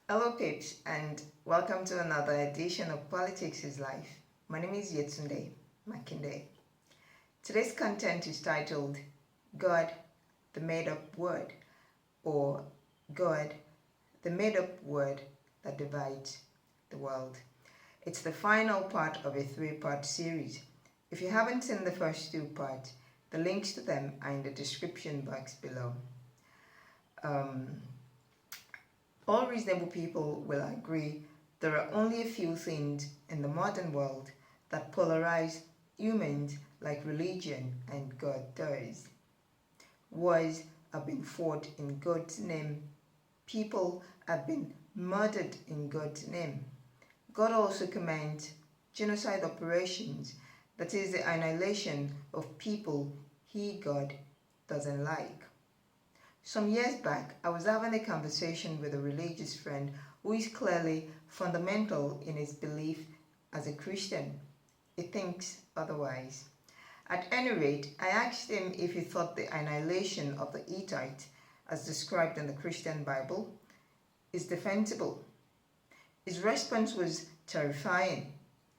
Hello, peeps, and welcome to another edition of Politics is Life. My name is Yetunde Makinde. Today's content is titled God, the Made-Up Word, or God, the Made-Up Word that Divides the World. It's the final part of a three-part series. If you haven't seen the first two parts, the links to them are in the description box below. All reasonable people will agree there are only a few things in the modern world that polarize humans like religion and God does. Wars have been fought in God's name. People have been murdered in God's name. God also commands genocide operations, that is the annihilation of people he, God, doesn't like. Some years back, I was having a conversation with a religious friend who is clearly fundamental in his belief as a Christian. He thinks otherwise. At any rate, I asked him if he thought the annihilation of the Hittites, as described in the Christian Bible, is defensible. His response was terrifying.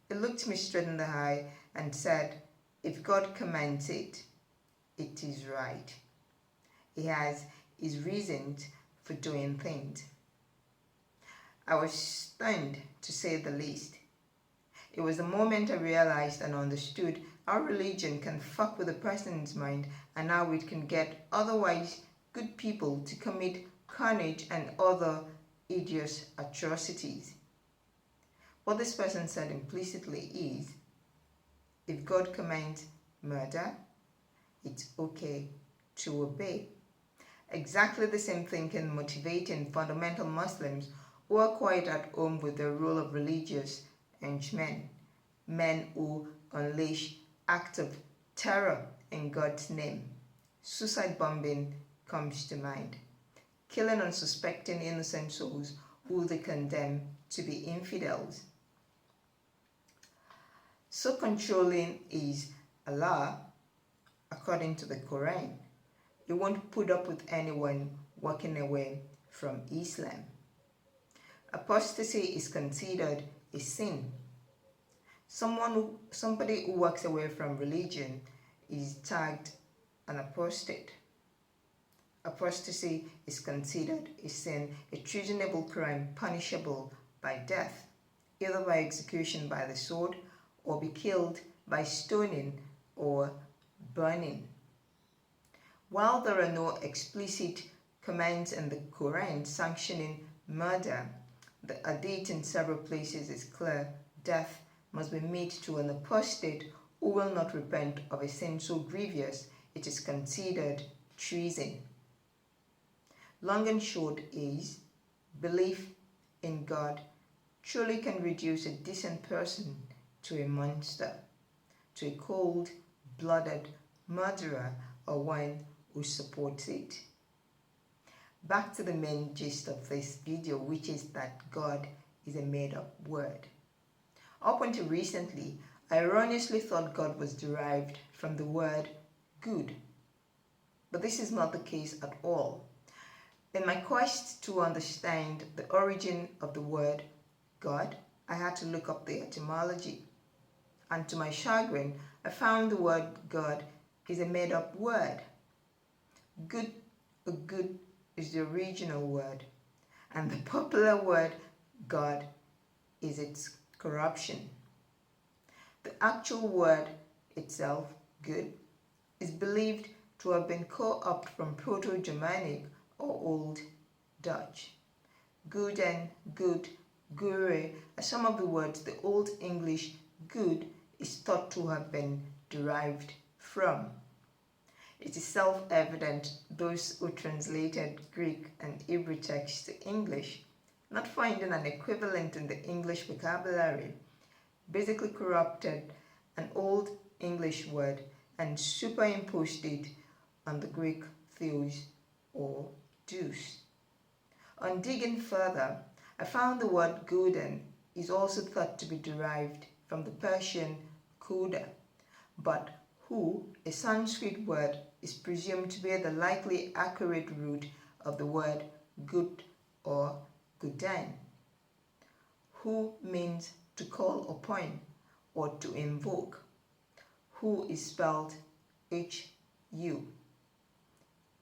He looked me straight in the eye and said, "If God commands it, it is right." He has his reasons for doing things. I was stunned, to say the least. It was the moment I realized and understood how religion can fuck with a person's mind and how it can get otherwise good people to commit carnage and other hideous atrocities. What this person said implicitly is, if God commands murder, it's okay to obey. Exactly the same thinking motivating fundamental Muslims who are quite at home with their role of religious henchmen, men who unleash acts of terror in God's name. Suicide bombing comes to mind, killing unsuspecting innocent souls who they condemn to be infidels. So controlling is Allah, according to the Quran. You won't put up with anyone walking away from Islam. Apostasy is considered a sin. Somebody who walks away from religion is tagged an apostate. Apostasy is considered a sin, a treasonable crime punishable by death, either by execution by the sword or be killed by stoning or burning. While there are no explicit commands in the Quran sanctioning murder, the hadith in several places is clear: death must be made to an apostate who will not repent of a sin so grievous it is considered treason. Long and short is, belief in God truly can reduce a decent person to a monster, to a cold-blooded murderer or one who supports it. Back to the main gist of this video, which is that God is a made-up word. Up until recently, I erroneously thought God was derived from the word good. But this is not the case at all. In my quest to understand the origin of the word God, I had to look up the etymology. And to my chagrin, I found the word God is a made-up word. Good is the original word, and the popular word God is its corruption. The actual word itself, good, is believed to have been co-opted from Proto-Germanic or Old Dutch. Good and good, gure, are some of the words the Old English good is thought to have been derived from. It is self-evident those who translated Greek and Hebrew texts to English, not finding an equivalent in the English vocabulary, basically corrupted an Old English word and superimposed it on the Greek theos or deus. On digging further, I found the word Golden is also thought to be derived from the Persian Kuda, but who, a Sanskrit word, is presumed to be the likely accurate root of the word good or guden. Hu means to call upon or to invoke. Hu is spelled H-U.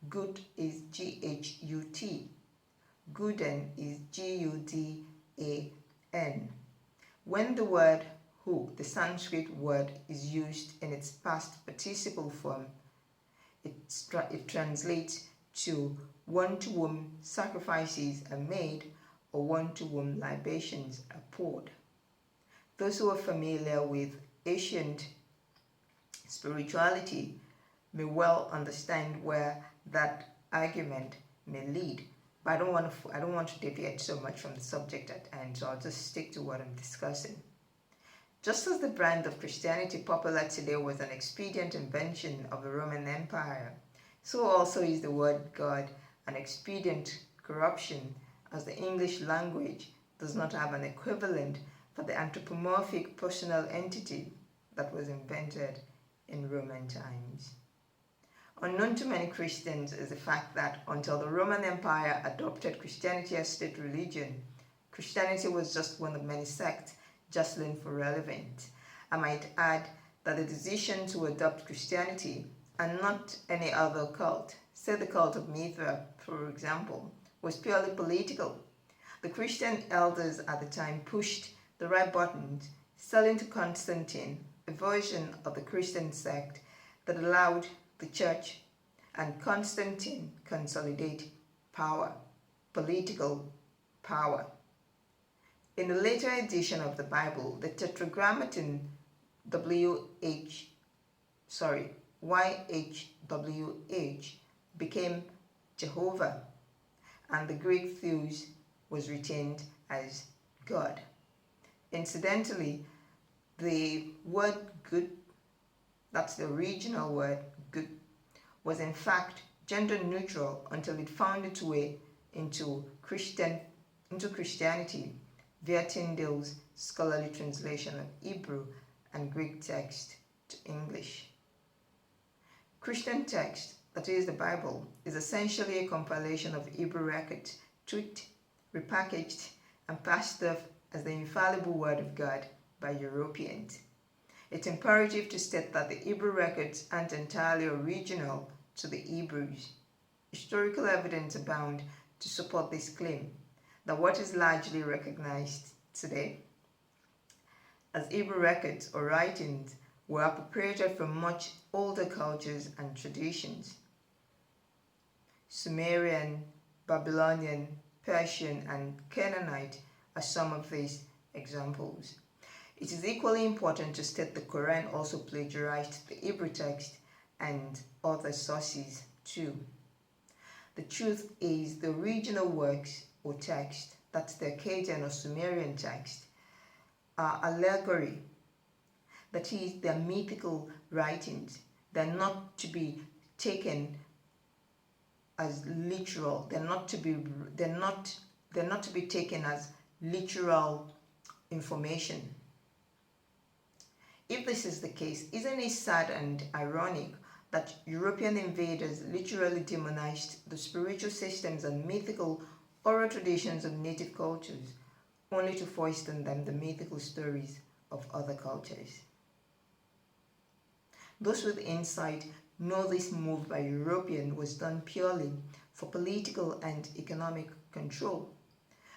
Gut is G-H-U-T. Guden is G-U-D-A-N. When the word hu, the Sanskrit word, is used in its past participle form, it translates to one to whom sacrifices are made or one to whom libations are poured. Those who are familiar with ancient spirituality may well understand where that argument may lead. But I don't want to deviate so much from the subject at hand, so I'll just stick to what I'm discussing. Just as the brand of Christianity popular today was an expedient invention of the Roman Empire, so also is the word God an expedient corruption, as the English language does not have an equivalent for the anthropomorphic personal entity that was invented in Roman times. Unknown to many Christians is the fact that until the Roman Empire adopted Christianity as state religion, Christianity was just one of many sects jostling for relevance. I might add that the decision to adopt Christianity and not any other cult, say the cult of Mithra, for example, was purely political. The Christian elders at the time pushed the right buttons, selling to Constantine a version of the Christian sect that allowed the church and Constantine consolidate power, political power. In the later edition of the Bible, the Tetragrammaton YHWH became Jehovah, and the Greek theos was retained as God. Incidentally, the word good, that's the original word good, was in fact gender neutral until it found its way into Christianity via Tyndale's scholarly translation of Hebrew and Greek text to English. Christian text, that is the Bible, is essentially a compilation of Hebrew records, tweaked, repackaged, and passed off as the infallible word of God by Europeans. It's imperative to state that the Hebrew records aren't entirely original to the Hebrews. Historical evidence abounds to support this claim that what is largely recognized today as Hebrew records or writings were appropriated from much older cultures and traditions. Sumerian, Babylonian, Persian, and Canaanite are some of these examples. It is equally important to state the Quran also plagiarized the Hebrew text and other sources too. The truth is the original works or text, that's the Akkadian or Sumerian text, are allegory. That is, they're mythical writings. They're not to be taken as literal. They're not to be taken as literal information. If this is the case, isn't it sad and ironic that European invaders literally demonized the spiritual systems and mythical oral traditions of native cultures, only to foist on them the mythical stories of other cultures? Those with insight know this move by Europeans was done purely for political and economic control.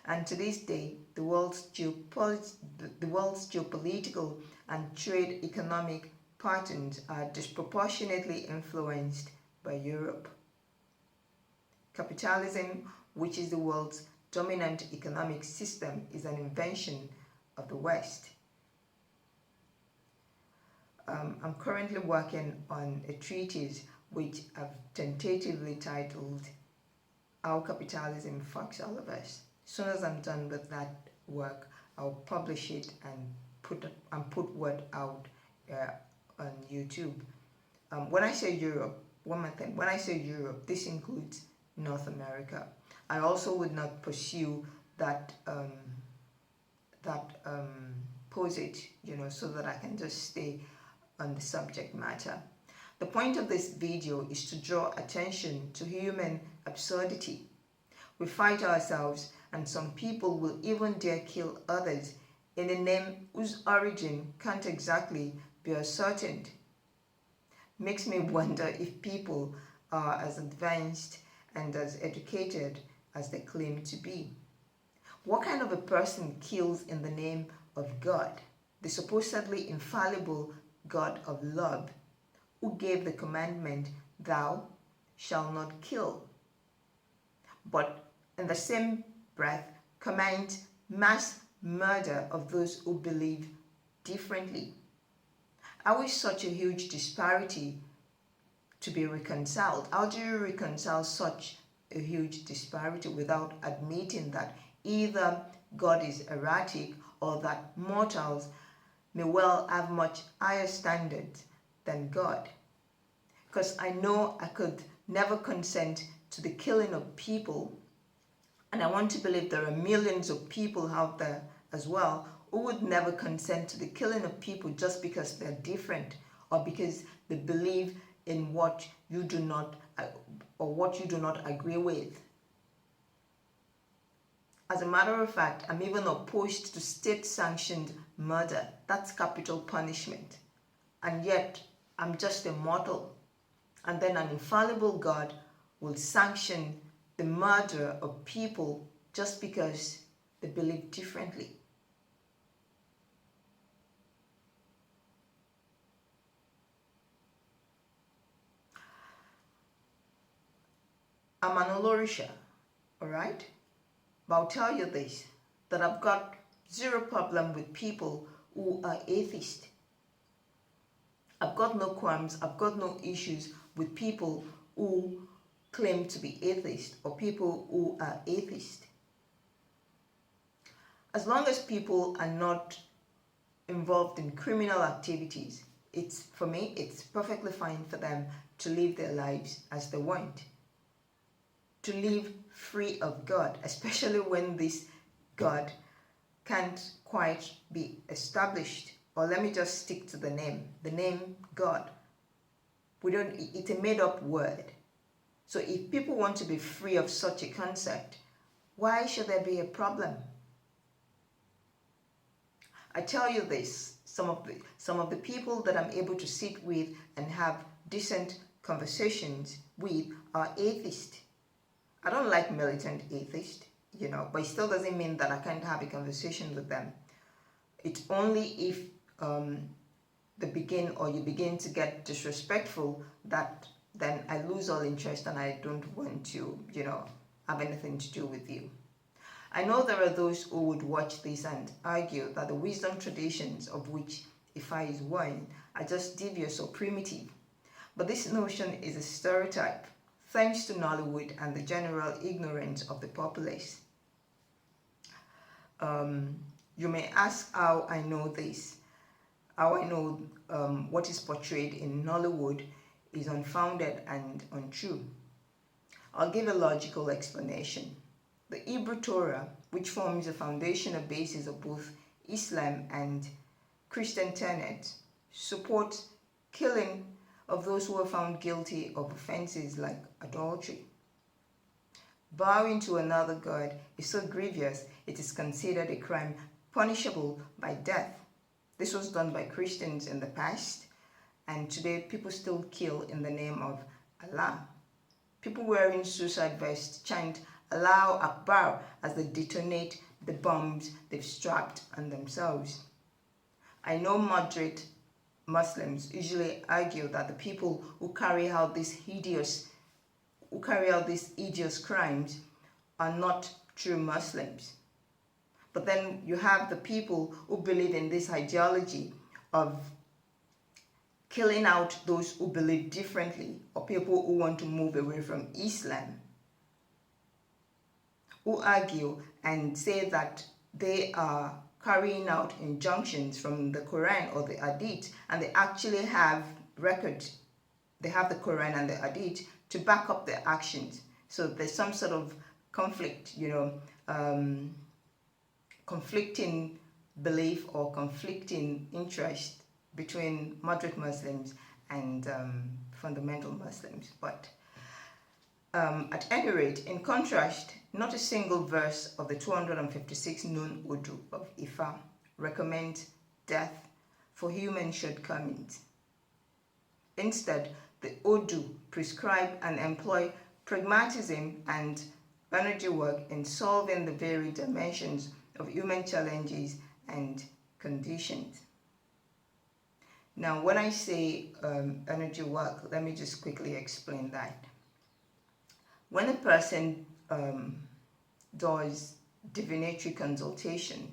And to this day, the world's geopolitical and trade economic patterns are disproportionately influenced by Europe. Capitalism, which is the world's dominant economic system, is an invention of the West. I'm currently working on a treatise which I've tentatively titled How Capitalism Fucks All of Us. As soon as I'm done with that work, I'll publish it and put word out on YouTube. When I say Europe, one more thing, when I say Europe, this includes North America. I also would not pursue that posage, so that I can just stay on the subject matter. The point of this video is to draw attention to human absurdity. We fight ourselves, and some people will even dare kill others in a name whose origin can't exactly be ascertained. Makes me wonder if people are as advanced and as educated as they claim to be. What kind of a person kills in the name of God, the supposedly infallible God of love, who gave the commandment, "Thou shalt not kill," but in the same breath commands mass murder of those who believe differently? How is such a huge disparity to be reconciled? How do you reconcile such a huge disparity without admitting that either God is erratic or that mortals may well have much higher standards than God? Because I know I could never consent to the killing of people, and I want to believe there are millions of people out there as well who would never consent to the killing of people just because they're different or because they believe in what you do not agree with. As a matter of fact, I'm even opposed to state-sanctioned murder. That's capital punishment. And yet, I'm just a mortal. And then an infallible God will sanction the murder of people just because they believe differently. I'm an Olorisha, alright? But I'll tell you this, that I've got zero problem with people who are atheist. I've got no qualms, I've got no issues with people who claim to be atheist or people who are atheist. As long as people are not involved in criminal activities, for me, it's perfectly fine for them to live their lives as they want. To live free of God, especially when this God can't quite be established. Or let me just stick to the name God. It's a made-up word. So if people want to be free of such a concept, why should there be a problem? I tell you this, some of the people that I'm able to sit with and have decent conversations with are atheists. I don't like militant atheists, but it still doesn't mean that I can't have a conversation with them. It's only if you begin to get disrespectful that then I lose all interest and I don't want to, have anything to do with you. I know there are those who would watch this and argue that the wisdom traditions, of which Ifa is one, are just devious or primitive. But this notion is a stereotype, thanks to Nollywood and the general ignorance of the populace. You may ask how I know this. How I know what is portrayed in Nollywood is unfounded and untrue. I'll give a logical explanation. The Hebrew Torah, which forms the foundational basis of both Islam and Christian tenets, supports killing of those who are found guilty of offenses like adultery. Bowing to another god is so grievous it is considered a crime punishable by death. This was done by Christians in the past, and today people still kill in the name of Allah. People wearing suicide vests chant Allahu Akbar as they detonate the bombs they've strapped on themselves. I know moderate Muslims usually argue that the people who carry out these hideous crimes are not true Muslims. But then you have the people who believe in this ideology of killing out those who believe differently, or people who want to move away from Islam, who argue and say that they are carrying out injunctions from the Quran or the Hadith, and they actually have records. They have the Quran and the Hadith to back up their actions. So there's some sort of conflict, conflicting belief or conflicting interest between moderate Muslims and fundamental Muslims. But at any rate, in contrast, not a single verse of the 256 known Odu of Ifa recommends death for human shortcomings. Instead, the Odu prescribe and employ pragmatism and energy work in solving the varied dimensions of human challenges and conditions. Now, when I say energy work, let me just quickly explain that. When a person does divinatory consultation,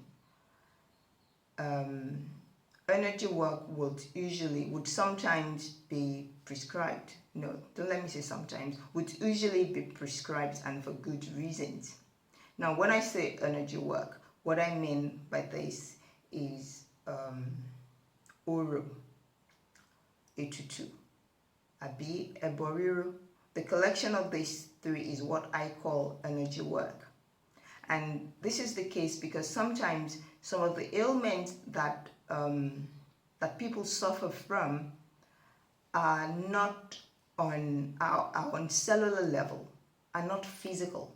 energy work would sometimes be prescribed. No, don't let me say sometimes. Would usually be prescribed, and for good reasons. Now, when I say energy work, what I mean by this is Oro, Etutu, Abi, Eboriru. The collection of these three is what I call energy work. And this is the case because sometimes some of the ailments that that people suffer from are not on cellular level, are not physical,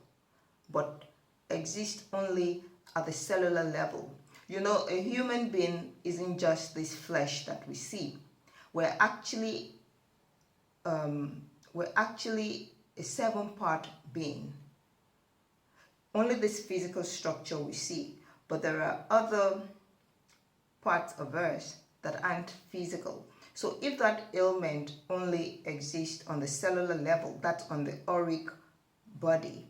but exist only at the cellular level. You know, a human being isn't just this flesh that we see. We're actually a 7-part being. Only this physical structure we see, but there are other parts of us that aren't physical. So if that ailment only exists on the cellular level, that's on the auric body,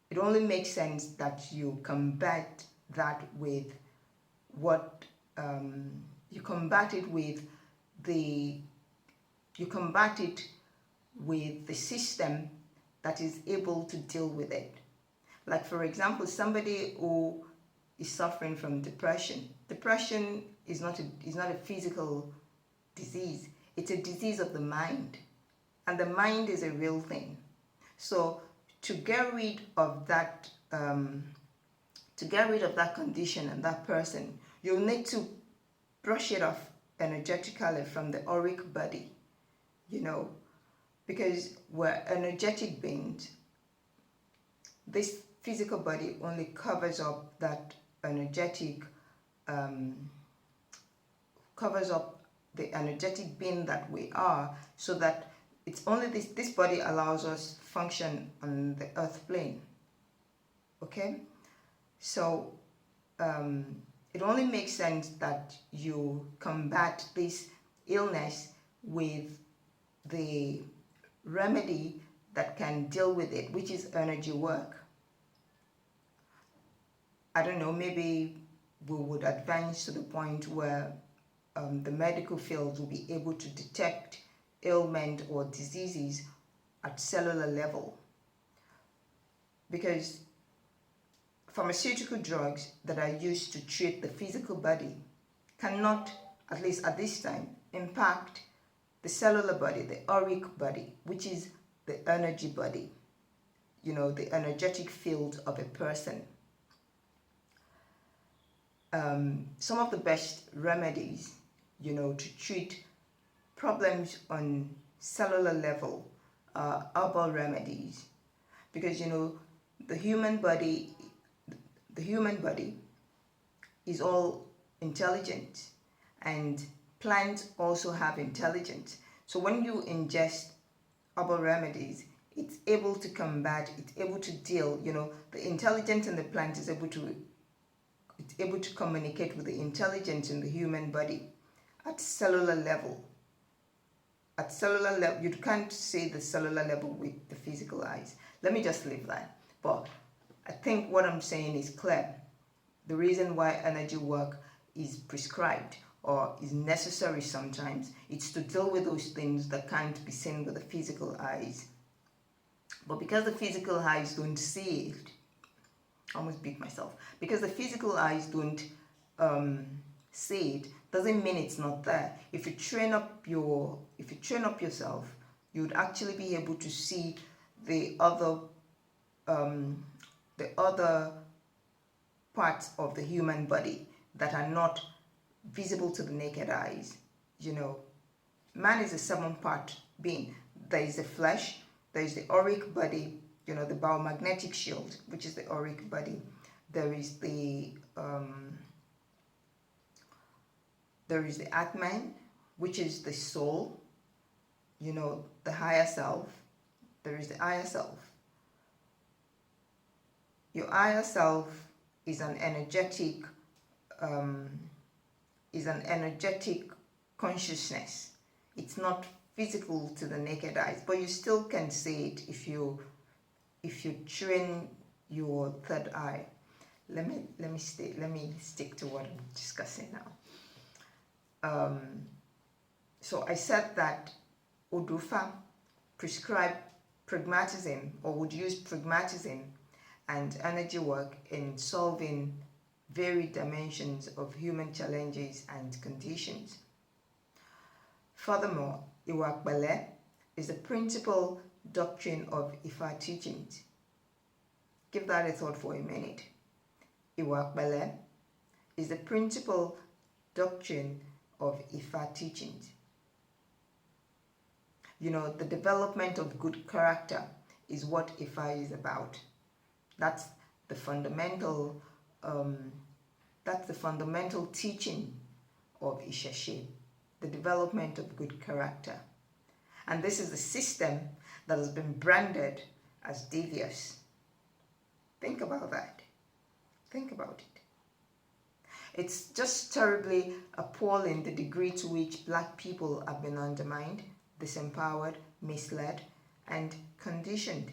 it only makes sense that you combat that with what you combat it with the system that is able to deal with it. Like, for example, somebody who is suffering from depression. Depression is not a physical disease. It's a disease of the mind, and the mind is a real thing. So to get rid of that condition and that person, you'll need to brush it off energetically from the auric body, you know, because we're energetic beings. This physical body only covers up that energetic, covers up the energetic being that we are, so that it's only this body allows us function on the earth plane. Okay, so it only makes sense that you combat this illness with the remedy that can deal with it, which is energy work. I don't know, maybe we would advance to the point where the medical field will be able to detect ailment or diseases at cellular level, because pharmaceutical drugs that are used to treat the physical body cannot, at least at this time, impact the cellular body, the auric body, which is the energy body, you know, the energetic field of a person. Some of the best remedies, you know, to treat problems on cellular level are herbal remedies, because, you know, the human body is all intelligent, and plants also have intelligence. So when you ingest herbal remedies, it's able to combat, it's able to deal, you know, the intelligence in the plant is able to communicate with the intelligence in the human body at cellular level. At cellular level, you can't see the cellular level with the physical eyes. Let me just leave that. But I think what I'm saying is clear. The reason why energy work is prescribed or is necessary sometimes, it's to deal with those things that can't be seen with the physical eyes. But because the physical eyes don't see it, I almost beat myself. Because the physical eyes don't see it, doesn't mean it's not there. If you train up yourself, you'd actually be able to see the other parts of the human body that are not visible to the naked eyes. You know, man is a 7-part being. There is the flesh, there is the auric body, the biomagnetic shield, which is the auric body. There is the Atman, which is the soul, the higher self. There is the higher self. Your higher self is an energetic consciousness. It's not physical to the naked eyes, but you still can see it if you train your third eye. Let me stick to what I'm discussing now. So I said that Odufa prescribed pragmatism, or would use pragmatism and energy work in solving varied dimensions of human challenges and conditions. Furthermore, Iwakbele is the principal doctrine of Ifa teachings. Give that a thought for a minute. Iwakbele is the principal doctrine of Ifa teachings. The development of good character is what Ifa is about. That's the fundamental teaching of Ishashe, the development of good character. And this is the system that has been branded as devious. Think about that. Think about it. It's just terribly appalling the degree to which black people have been undermined, disempowered, misled, and conditioned.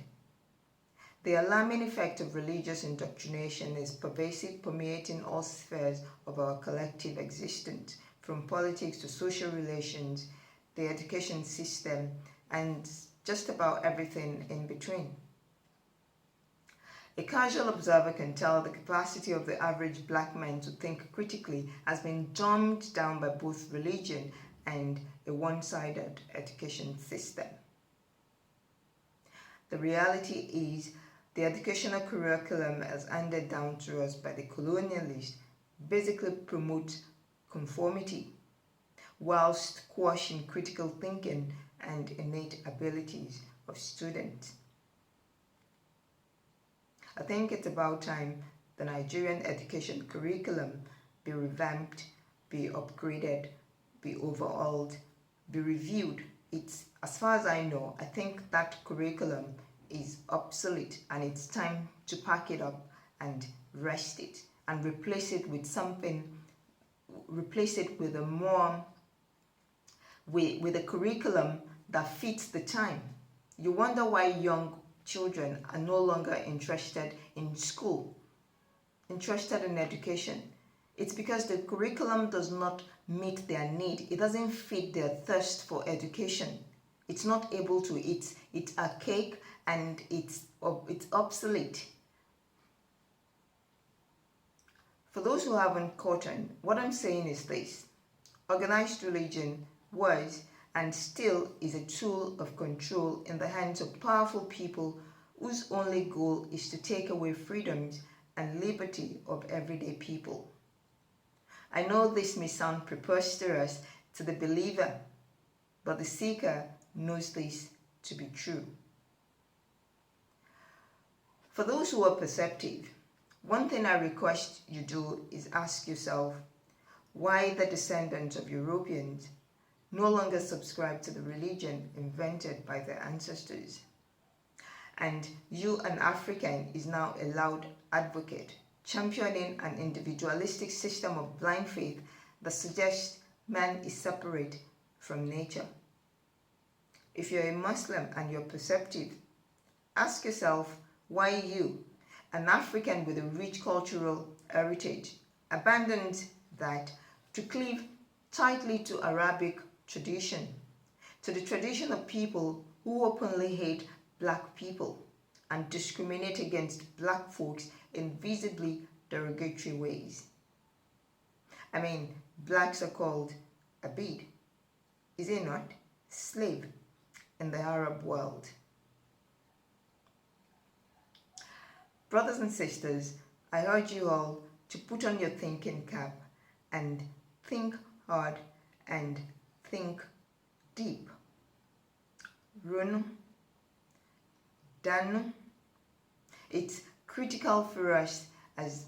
The alarming effect of religious indoctrination is pervasive, permeating all spheres of our collective existence, from politics to social relations, the education system, and just about everything in between. A casual observer can tell the capacity of the average black man to think critically has been dumbed down by both religion and a one-sided education system. The reality is, the educational curriculum as handed down to us by the colonialists basically promotes conformity, whilst quashing critical thinking and innate abilities of students. I think it's about time the Nigerian education curriculum be revamped, be upgraded, be overhauled, be reviewed. It's, as far as I know, I think that curriculum is obsolete, and it's time to pack it up and rest it and replace it with a curriculum that fits the time. You wonder why young children are no longer interested in school, interested in education. It's because the curriculum does not meet their need. It doesn't fit their thirst for education. It's not able to. It's archaic and it's obsolete. For those who haven't caught on, what I'm saying is this: organized religion was and still is a tool of control in the hands of powerful people whose only goal is to take away freedoms and liberty of everyday people. I know this may sound preposterous to the believer, but the seeker knows this to be true. For those who are perceptive, one thing I request you do is ask yourself why the descendants of Europeans no longer subscribe to the religion invented by their ancestors. And you, an African, is now a loud advocate, championing an individualistic system of blind faith that suggests man is separate from nature. If you're a Muslim and you're perceptive, ask yourself why you, an African with a rich cultural heritage, abandoned that to cleave tightly to Arabic tradition, to the tradition of people who openly hate black people and discriminate against black folks in visibly derogatory ways. I mean, blacks are called Abid, is it not? Slave in the Arab world. Brothers and sisters, I urge you all to put on your thinking cap and think hard and think deep. Runu, Danu, It's critical for us as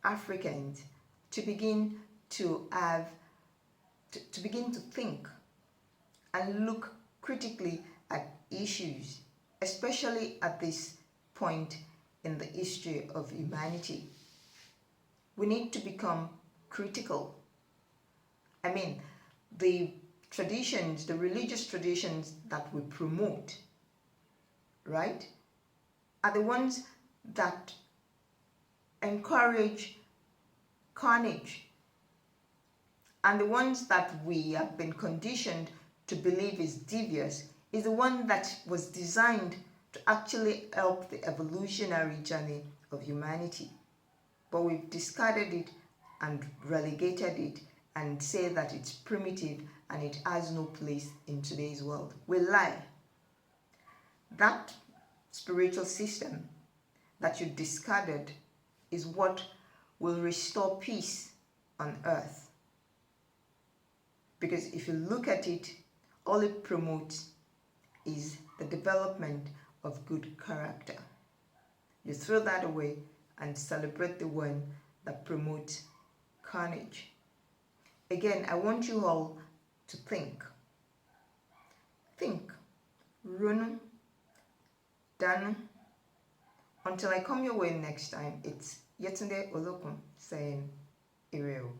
Africans to begin to begin to think and look critically at issues, especially at this point in the history of humanity. We need to become critical. I mean, the traditions, the religious traditions that we promote, right, are the ones that encourage carnage, and the ones that we have been conditioned to believe is devious is the one that was designed to actually help the evolutionary journey of humanity. But we've discarded it and relegated it and say that it's primitive and it has no place in today's world. We lie. That spiritual system that you discarded is what will restore peace on earth. Because if you look at it, all it promotes is the development of good character. You throw that away and celebrate the one that promotes carnage. Again, I want you all to think. Think. Runu. Danu. Until I come your way next time, it's Yetunde Olokun saying, Ireo.